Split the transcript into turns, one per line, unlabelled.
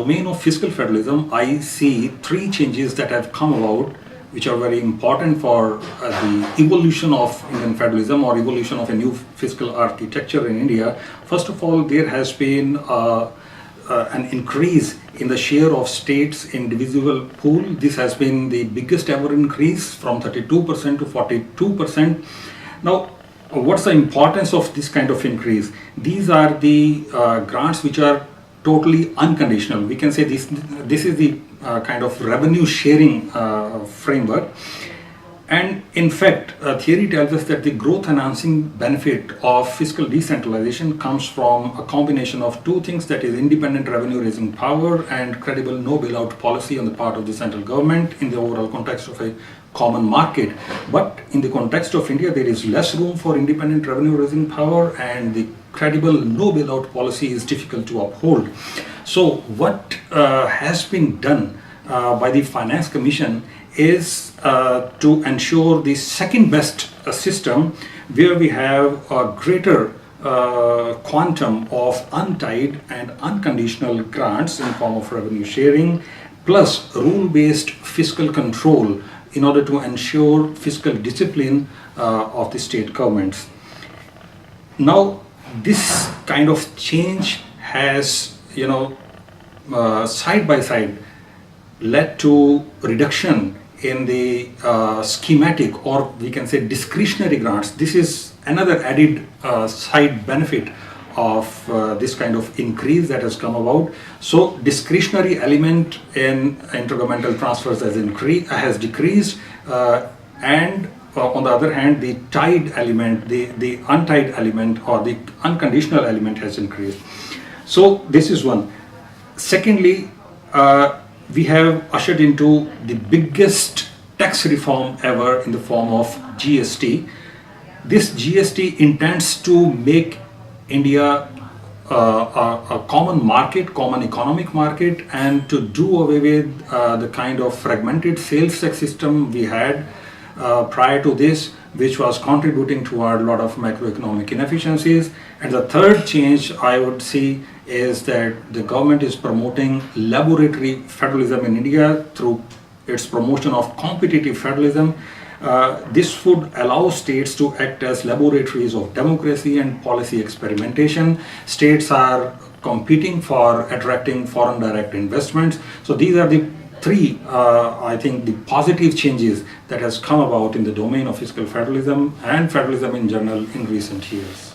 domain of fiscal federalism, I see three changes that have come about which are very important for the evolution of Indian federalism or evolution of a new fiscal architecture in India. First of all, there has been an increase in the share of states in divisible pool. This has been the biggest ever increase from 32% to 42%. Now, what's the importance of this kind of increase? These are the grants which are totally unconditional. We can say this is the kind of revenue sharing framework. And in fact, theory tells us that the growth enhancing benefit of fiscal decentralization comes from a combination of two things, that is independent revenue raising power and credible no bailout policy on the part of the central government in the overall context of a common market. But in the context of India, there is less room for independent revenue raising power, and the credible no bailout policy is difficult to uphold. So what has been done by the Finance Commission is to ensure the second best system, where we have a greater quantum of untied and unconditional grants in form of revenue sharing, plus rule-based fiscal control in order to ensure fiscal discipline of the state governments. Now, this kind of change has, side by side led to reduction in the schematic, or we can say discretionary grants. This is another added side benefit of this kind of increase that has come about. So discretionary element in intergovernmental transfers has decreased, and on the other hand, the tied element, the untied element or the unconditional element has increased. So this is one. Secondly, we have ushered into the biggest tax reform ever in the form of GST. This GST intends to make India a common market, common economic market, and to do away with the kind of fragmented sales tax system we had prior to this, which was contributing toward a lot of macroeconomic inefficiencies. And the third change I would see is that the government is promoting laboratory federalism in India through its promotion of competitive federalism. This would allow states to act as laboratories of democracy and policy experimentation. States are competing for attracting foreign direct investments. So these are the three, I think, the positive changes that has come about in the domain of fiscal federalism and federalism in general in recent years.